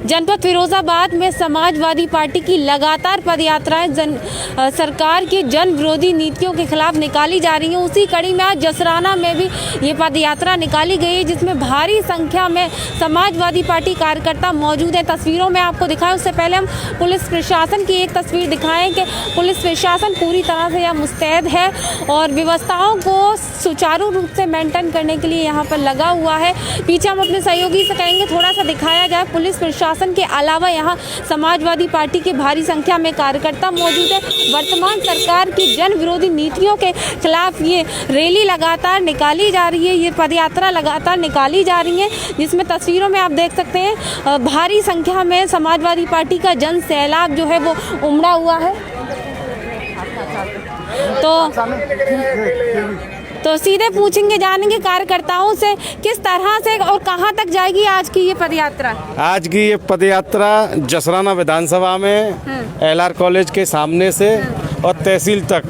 जनपद फिरोजाबाद में समाजवादी पार्टी की लगातार पदयात्राएं सरकार की जन विरोधी नीतियों के खिलाफ निकाली जा रही हैं। उसी कड़ी में आज जसराना में भी ये पदयात्रा निकाली गई है, जिसमें भारी संख्या में समाजवादी पार्टी कार्यकर्ता मौजूद हैं। तस्वीरों में आपको दिखाएं, उससे पहले हम पुलिस प्रशासन की एक तस्वीर दिखाएं कि पुलिस प्रशासन पूरी तरह से यहाँ मुस्तैद है और व्यवस्थाओं को सुचारू रूप से मेंटेन करने के लिए यहाँ पर लगा हुआ है। पीछे हम अपने सहयोगी से कहेंगे थोड़ा सा दिखाया जाए। पुलिस प्रशासन के अलावा यहाँ समाजवादी पार्टी के भारी संख्या में कार्यकर्ता मौजूद है। वर्तमान सरकार की जन विरोधी नीतियों के खिलाफ ये रैली लगातार निकाली जा रही है, ये पदयात्रा लगातार निकाली जा रही है, जिसमें तस्वीरों में आप देख सकते हैं भारी संख्या में समाजवादी पार्टी का जन सैलाब जो है वो उमड़ा हुआ है। तो सीधे पूछेंगे, जानेंगे कार्यकर्ताओं से किस तरह से और कहां तक जाएगी आज की ये पदयात्रा। आज की ये पदयात्रा जसराना विधानसभा में एलआर कॉलेज के सामने से और तहसील तक।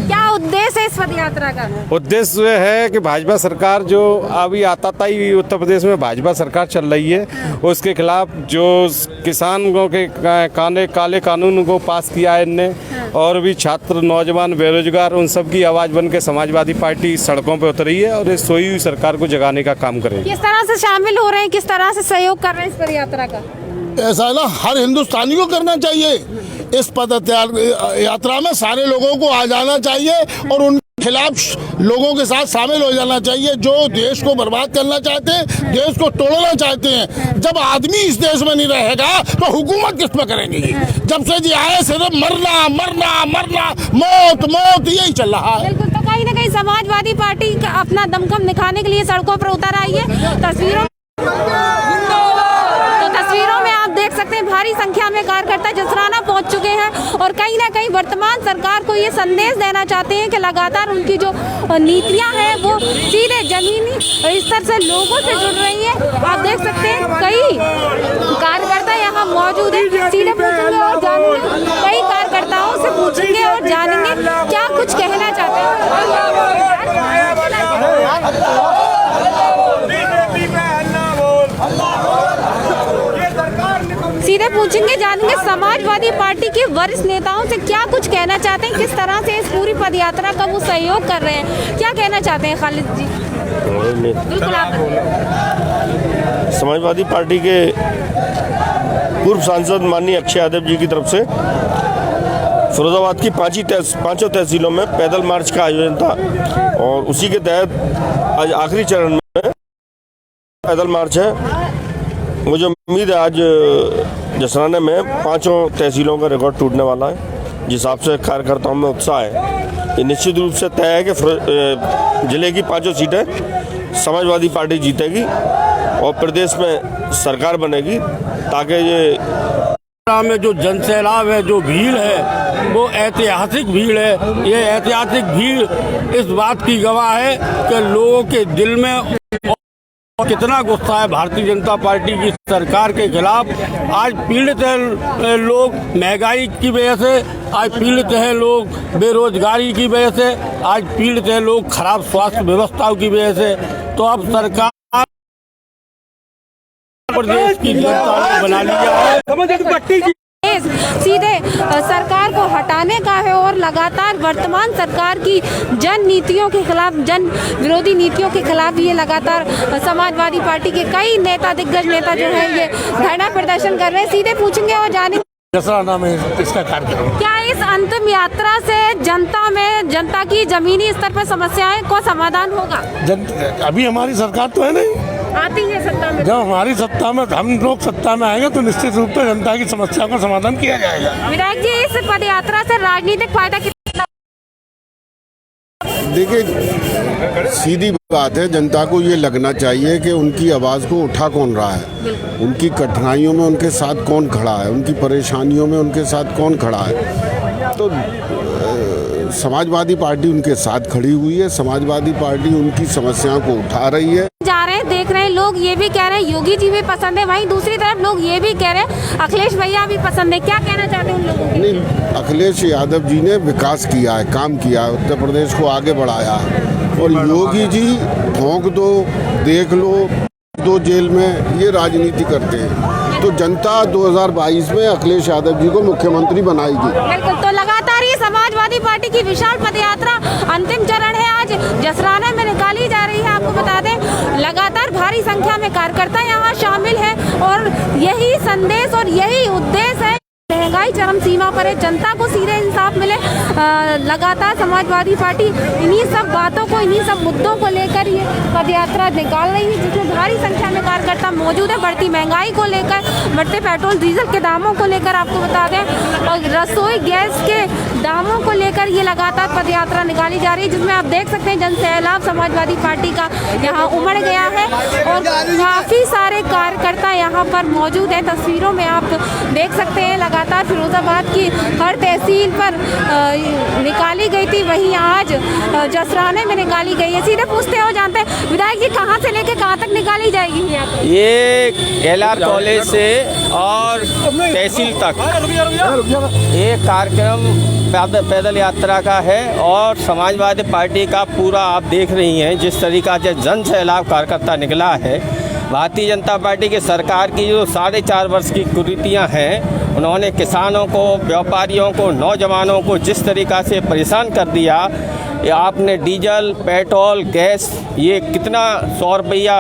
क्या उद्देश्य है इस पदयात्रा का? उद्देश्य है कि भाजपा सरकार जो अभी आताताई उत्तर प्रदेश में भाजपा सरकार चल रही है, उसके खिलाफ जो किसानों के काले कानून को पास किया है इनने, और भी छात्र, नौजवान, बेरोजगार, उन सब की आवाज़ बन के समाजवादी पार्टी सड़कों पर उतरी है और इस सोई हुई सरकार को जगाने का काम करेगी। किस तरह से शामिल हो रहे हैं, किस तरह से सहयोग कर रहे हैं इस पदयात्रा का? ऐसा ना हर हिंदुस्तानी को करना चाहिए। इस पदयात्रा में सारे लोगों को आ जाना चाहिए और उनके खिलाफ लोगों के साथ शामिल हो जाना चाहिए जो देश को बर्बाद करना चाहते हैं, देश को तोड़ना चाहते हैं। जब आदमी इस देश में नहीं रहेगा तो हुकूमत किस पे करेंगे? जब से जी आए सिर्फ मरना मरना मरना, मौत मौत, यही चल रहा है। बिल्कुल, तो कहीं ना कहीं समाजवादी पार्टी अपना दमखम दिखाने के लिए सड़कों पर उतर आई है। तस्वीरों में आप देख सकते हैं भारी संख्या में कार्यकर्ता जसराना पहुंच चुके हैं और कहीं ना कहीं वर्तमान सरकार को ये संदेश देना चाहते हैं कि लगातार उनकी जो नीतियां हैं वो सीधे जमीनी स्तर से लोगों से जुड़ रही है। आप देख सकते हैं कई कार्यकर्ता यहाँ मौजूद हैं। सीधे पूछेंगे और जानेंगे, कई कार्यकर्ताओं से पूछेंगे और जानेंगे क्या कुछ कहना चाहते हैं। सीधे पूछेंगे, जानेंगे समाजवादी पार्टी के वरिष्ठ नेताओं से क्या कुछ कहना चाहते हैं, किस तरह से इस पूरी पदयात्रा का वो सहयोग कर रहे हैं, क्या कहना चाहते हैं खालिद जी? बिल्कुल, आप समाजवादी पार्टी के पूर्व सांसद माननीय अक्षय यादव जी की तरफ से फिरोजाबाद की पांचों तहसीलों में पैदल मार्च का आयोजन था और उसी के तहत आज आखिरी चरण में पैदल मार्च है। मुझे उम्मीद है आज जसराना में पांचों तहसीलों का रिकॉर्ड टूटने वाला है। जिस हिसाब से कार्यकर्ताओं में उत्साह है, ये निश्चित रूप से तय है कि जिले की पांचों सीटें समाजवादी पार्टी जीतेगी और प्रदेश में सरकार बनेगी, ताकि ये में जो जनसैलाब है, जो भीड़ है, वो ऐतिहासिक भीड़ है। ये ऐतिहासिक भीड़ इस बात की गवाह है कि लोगों के दिल में कितना गुस्सा है भारतीय जनता पार्टी की सरकार के खिलाफ। आज पीड़ित हैं लोग महंगाई की वजह से, आज पीड़ित हैं लोग बेरोजगारी की वजह से, आज पीड़ित हैं लोग खराब स्वास्थ्य व्यवस्थाओं की वजह से। तो अब सरकार प्रदेश की जनता ने बना लिया है, सीधे सरकार को हटाने का है और लगातार वर्तमान सरकार की जन नीतियों के खिलाफ, जन विरोधी नीतियों के खिलाफ ये लगातार समाजवादी पार्टी के कई नेता, दिग्गज नेता जो है ये धरना प्रदर्शन कर रहे हैं। सीधे पूछेंगे और जानेंगे जसराना में इसका कार्यक्रम क्या इस अंतिम यात्रा से जनता की जमीनी स्तर पर समस्याएं को समाधान होगा? अभी हमारी सरकार तो है नहीं, आती है सत्ता में। जब हमारी सत्ता में, हम लोग सत्ता में आएंगे तो निश्चित रूप से जनता की समस्या का समाधान किया जाएगा। विधायक जी, इस पदयात्रा से राजनीतिक फायदा कितना? देखिए, सीधी बात है, जनता को ये लगना चाहिए कि उनकी आवाज़ को उठा कौन रहा है, उनकी कठिनाइयों में उनके साथ कौन खड़ा है, उनकी परेशानियों में उनके साथ कौन खड़ा है। तो समाजवादी पार्टी उनके साथ खड़ी हुई है, समाजवादी पार्टी उनकी समस्याओं को उठा रही है। जा रहे हैं, देख रहे हैं, लोग ये भी कह रहे हैं योगी जी भी पसंद है, वहीं दूसरी तरफ लोग ये भी कह रहे हैं अखिलेश भैया भी पसंद है। क्या कहना चाहते हैं उन लोगों को? नहीं, अखिलेश यादव जी ने विकास किया है, काम किया है, उत्तर प्रदेश को आगे बढ़ाया है। और योगी जी भोंक दो, देख लो, दो जेल में, ये राजनीति करते हैं। तो जनता 2022 में अखिलेश यादव जी को मुख्यमंत्री बनाएगी। बिल्कुल। तो लगातार ये समाजवादी पार्टी की विशाल पदयात्रा अंतिम चरण है, आज जसराना में निकाली जा रही है। आपको बता दें लगातार भारी संख्या में कार्यकर्ता यहाँ शामिल है और यही संदेश और यही उद्देश्य है। महंगाई चरम सीमा पर है, जनता को सीधे इंसाफ मिले। लगातार समाजवादी पार्टी इन्हीं सब बातों को, इन्हीं सब मुद्दों को लेकर ये पदयात्रा निकाल रही है, जिसमें भारी संख्या में कार्यकर्ता मौजूद है। बढ़ती महंगाई को लेकर, बढ़ते पेट्रोल डीजल के दामों को लेकर आपको बता दें, और रसोई गैस के दामों को लेकर ये लगातार पदयात्रा निकाली जा रही है, जिसमें आप देख सकते हैं जन सैलाब समाजवादी पार्टी का यहाँ उमड़ गया है और काफ़ी सारे कार्यकर्ता यहाँ पर मौजूद हैं। तस्वीरों में आप देख सकते हैं लगातार फिरोजाबाद की हर तहसील पर निकाली गई थी, वहीं आज जसराने में निकाली गई है। सीधे पूछते हो, जानते हैं विधायक जी कहाँ से लेके कहाँ तक निकाली जाएगी? ये LR कॉलेज से और तहसील तक ये कार्यक्रम पैदल यात्रा का है और समाजवादी पार्टी का पूरा आप देख रही हैं जिस तरीका से जन सैलाब कार्यकर्ता निकला है। भारतीय जनता पार्टी की सरकार की जो 4.5 वर्ष की कुरीतियाँ हैं, उन्होंने किसानों को, व्यापारियों को, नौजवानों को जिस तरीक़ा से परेशान कर दिया। आपने डीजल, पेट्रोल, गैस, ये कितना 100 रुपया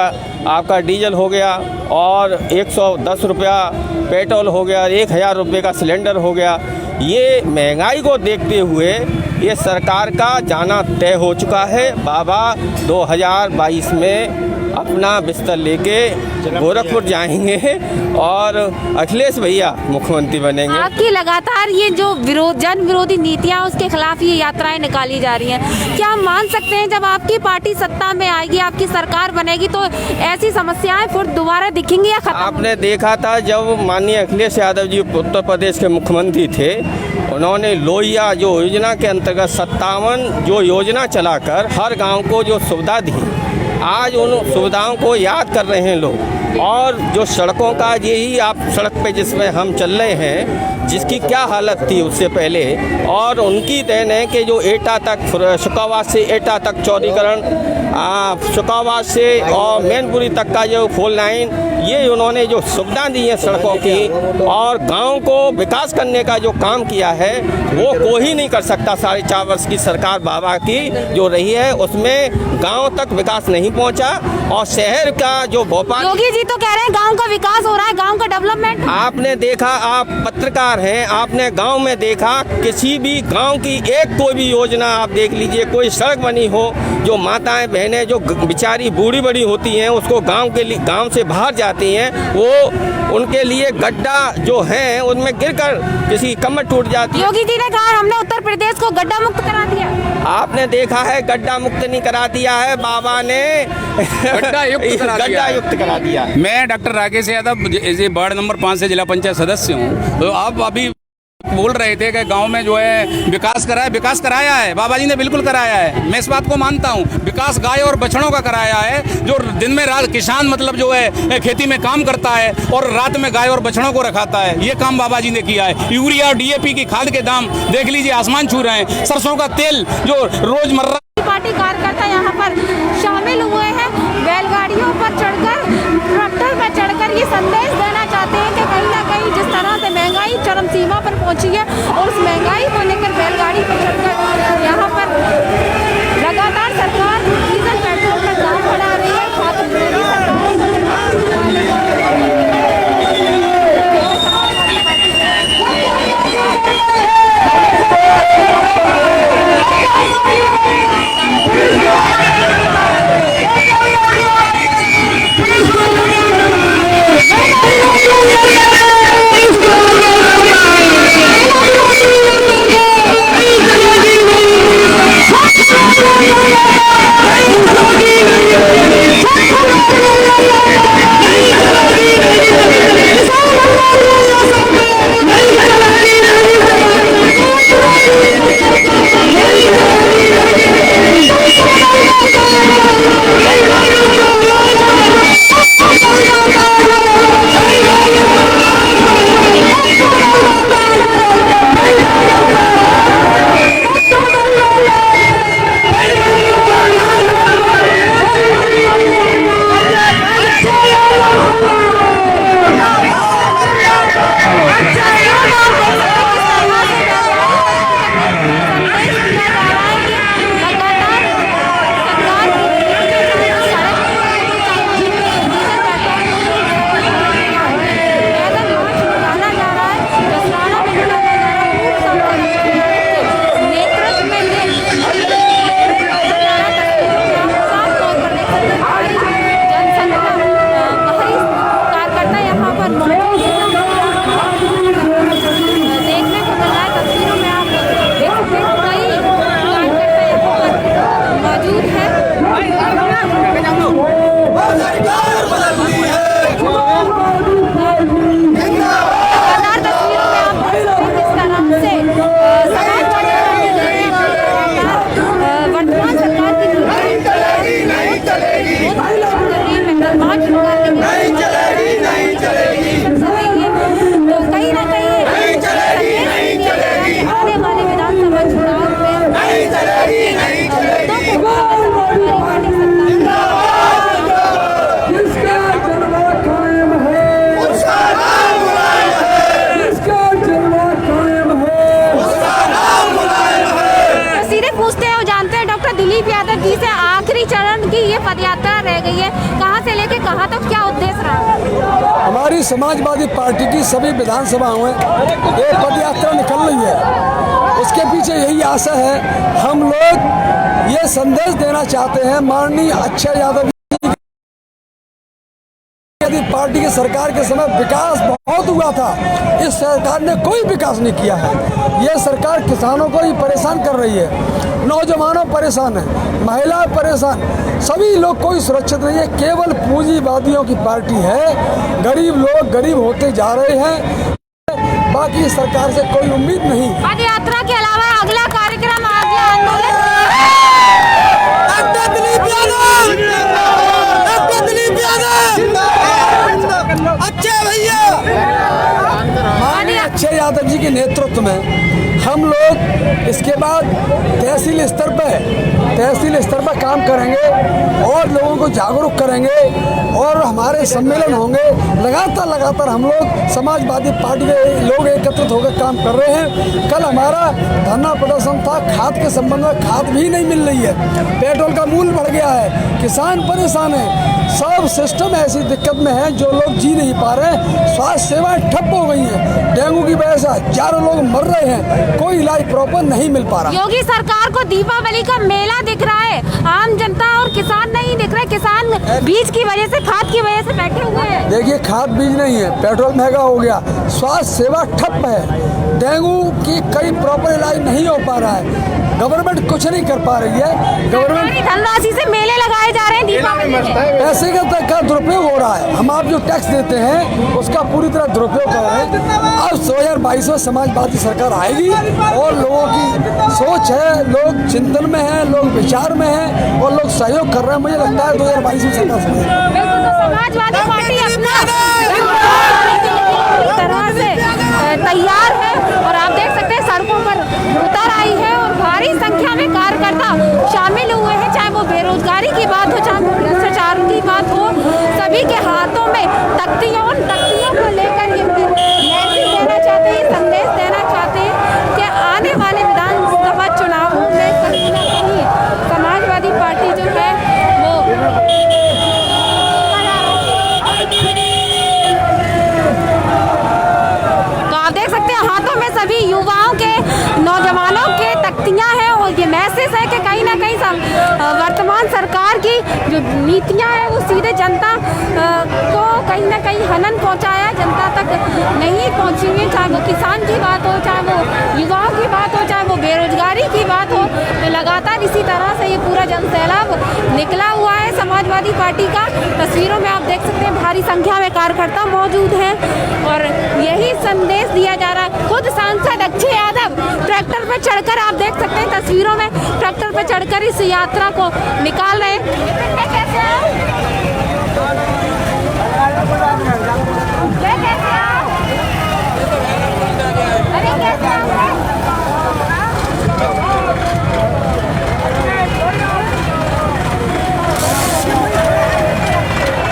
आपका डीजल हो गया और 110 रुपया पेट्रोल हो गया, 1000 रुपये का सिलेंडर हो गया। ये महंगाई को देखते हुए ये सरकार का जाना तय हो चुका है। बाबा 2022 में अपना बिस्तर लेके गोरखपुर जाएंगे और अखिलेश भैया मुख्यमंत्री बनेंगे। आपकी लगातार ये जो जन विरोधी नीतियां, उसके खिलाफ ये यात्राएं निकाली जा रही हैं। क्या हम मान सकते हैं जब आपकी पार्टी सत्ता में आएगी, आपकी सरकार बनेगी, तो ऐसी समस्याएं फिर दोबारा दिखेंगी या खत्म? आपने देखा था जब माननीय अखिलेश यादव जी उत्तर प्रदेश के मुख्यमंत्री थे, उन्होंने लोहिया जो योजना के अंतर्गत 57 जो योजना चलाकर हर गाँव को जो सुविधा दी, आज उन सुविधाओं को याद कर रहे हैं लोग। और जो सड़कों का, यही आप सड़क पे जिसमें हम चल रहे हैं, जिसकी क्या हालत थी उससे पहले, और उनकी देन है कि जो एटा तक, शुकावाद से एटा तक चौड़ीकरण, शुकावाद से और मैनपुरी तक का जो 4 लाइन, ये उन्होंने जो सुविधा दी है सड़कों की और गांव को विकास करने का जो काम किया है, वो कोई नहीं कर सकता। 4.5 वर्ष की सरकार बाबा की जो रही है, उसमें गांव तक विकास नहीं पहुंचा। और शहर का जो भोपाल, योगी जी तो कह रहे हैं गांव का विकास हो रहा है, गांव का डेवलपमेंट। आपने देखा, आप पत्रकार हैं, आपने गांव में देखा किसी भी गांव की एक कोई भी योजना आप देख लीजिए, कोई सड़क बनी हो, जो माताएं बहनें जो बेचारी बूढ़ी बड़ी होती हैं, उसको गांव से बाहर जाती हैं, वो उनके लिए गड्ढा जो है उनमें गिरकर किसी कमर टूट जाती है। योगी जी ने कहा हमने उत्तर प्रदेश को गड्ढा मुक्त करा दिया। आपने देखा है गड्ढा मुक्त नहीं करा दिया है, बाबा ने गड्ढा युक्त करा दिया। मैं doctor Rakesh Yadav, ward number 5 से जिला पंचायत सदस्य हूँ। तो आप अभी बोल रहे थे कि गांव में जो है विकास कराया है। बाबा जी ने बिल्कुल कराया है, मैं इस बात को मानता हूँ। विकास गाय और बछड़ों का कराया है, जो दिन में रात किसान मतलब जो है खेती में काम करता है और रात में गाय और बछड़ों को रखाता है, ये काम बाबा जी ने किया है। यूरिया और DAP की खाद के दाम देख लीजिए, आसमान छू रहे हैं। सरसों का तेल जो रोजमर्रा, पार्टी कार्यकर्ता यहाँ पर शामिल हुए हैं, बैलगाड़ियों पर चढ़कर, ट्रैक्टर पर चढ़कर ये संदेश देना चाहते हैं कि कहीं ना कहीं जिस तरह से महंगाई चरम सीमा पर पहुंची है और उस महंगाई को लेकर बैलगाड़ी पर चढ़कर यहाँ पर लगातार सरकार डीजल पेट्रोल का दाम बढ़ा रही है। जी से आखिरी चरण की ये पदयात्रा रह गई है, कहाँ से लेके कहाँ तक, क्या उद्देश्य रहा? हमारी समाजवादी पार्टी की सभी विधानसभाओं में ये पदयात्रा निकल रही है। उसके पीछे यही आशा है, हम लोग ये संदेश देना चाहते हैं माननीय अक्षय यादव पार्टी की सरकार के समय विकास बहुत हुआ था, इस सरकार ने कोई विकास नहीं किया है। यह सरकार किसानों को ही परेशान कर रही है, नौजवानों परेशान है, महिलाएं परेशान, सभी लोग कोई सुरक्षित नहीं है। केवल पूंजीवादियों की पार्टी है, गरीब लोग गरीब होते जा रहे हैं, बाकी सरकार से कोई उम्मीद नहीं। पद यात्रा के अलावा अगला कार्यक्रम आगे आंदोलन अक्षय यादव जी के नेतृत्व में हम लोग इसके बाद तहसील स्तर पर काम करेंगे और लोगों को जागरूक करेंगे और हमारे सम्मेलन होंगे। लगातार हम लोग समाजवादी पार्टी के लोग एकत्रित होकर काम कर रहे हैं। कल हमारा धरना प्रदर्शन था, खाद के संबंध में खाद भी नहीं मिल रही है, पेट्रोल का मूल्य बढ़ गया है, किसान परेशान है, सब सिस्टम ऐसी दिक्कत में है जो लोग जी नहीं पा रहे हैं। स्वास्थ्य सेवाएं ठप हो गई हैं, डेंगू की वजह से हजारों लोग मर रहे हैं, कोई इलाज प्रॉपर नहीं मिल पा रहा। योगी सरकार को दीपावली का मेला दिख रहा है, आम जनता और किसान नहीं दिख रहे। किसान बीज की वजह से, खाद की वजह से बैठे हुए हैं। देखिए, खाद बीज नहीं है, पेट्रोल महंगा हो गया, स्वास्थ्य सेवा ठप है, डेंगू की कई प्रॉपर इलाज नहीं हो पा रहा है, गवर्नमेंट कुछ नहीं कर पा रही है। गवर्नमेंट धनराशि से मेले लगाए जा रहे हैं दीपावली में, पैसे का दुरुपयोग हो रहा है। हम आप जो टैक्स देते हैं उसका पूरी तरह दुरुपयोग कर रहे हैं। अब 2022 में समाजवादी सरकार आएगी और लोगों की सोच है, लोग चिंतन में हैं, लोग विचार में हैं और लोग सहयोग कर रहे हैं। मुझे लगता है 2022 में सरकार समाजवादी पार्टी अपना तरह से तैयार है और आप देख सकते हैं सड़कों पर उतर आई है और भारी संख्या में कार्यकर्ता शामिल हुए हैं। चाहे वो बेरोजगारी की बात हो, चाहे वो भ्रष्टाचार की बात हो, सभी के हाथों में तख्तियों को लेकर ये मैसेज देना चाहते हैं, संदेश देना चाहते हैं कि आने वाले विधानसभा चुनावों में कहीं ना कहीं समाजवादी पार्टी जो है वो हाथों में सभी युवाओं के, नौजवानों के तख्तियां हैं और ये मैसेज है कि कहीं ना कहीं वर्तमान सरकार की जो नीतियां हैं वो सीधे जनता को कहीं ना कहीं हनन पहुंचाया, जनता तक नहीं पहुंची हुई। चाहे वो किसान की बात हो, चाहे वो युवाओं की बात हो, चाहे वो बेरोजगारी की बात हो, तो लगातार इसी तरह से ये पूरा जनसैलाब निकला हुआ है समाजवादी पार्टी का। तस्वीरों में आप देख सकते हैं भारी संख्या में कार्यकर्ता मौजूद हैं और यही संदेश दिया जा रहा है। खुद सांसद अक्षय यादव ट्रैक्टर पर चढ़कर, आप देख सकते हैं तस्वीरों में, ट्रैक्टर पर चढ़कर इस यात्रा को निकाल रहे हैं।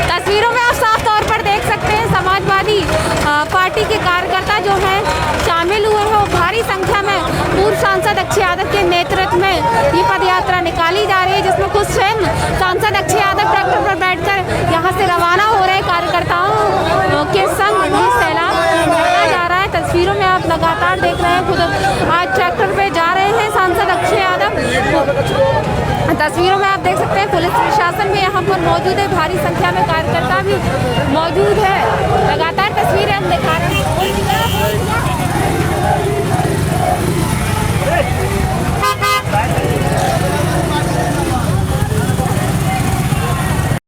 तस्वीरों में आप साफ तौर पर देख सकते हैं समाजवादी पार्टी के कार्यकर्ता जो हैं शामिल हुए हैं। भारी संख्या में पूर्व सांसद अक्षय यादव के नेतृत्व में ये पदयात्रा निकाली जा रही है, जिसमें खुद स्वयं सांसद अक्षय यादव ट्रैक्टर पर बैठकर यहाँ से रवाना हो रहे कार्यकर्ताओं के संग ये सैलाब निकाला जा रहा है। तस्वीरों में आप लगातार देख रहे हैं, खुद आज ट्रैक्टर पे जा रहे हैं सांसद अक्षय यादव। तस्वीरों में आप देख सकते हैं पुलिस प्रशासन भी यहाँ पर मौजूद है, भारी संख्या में कार्यकर्ता भी मौजूद है। लगातार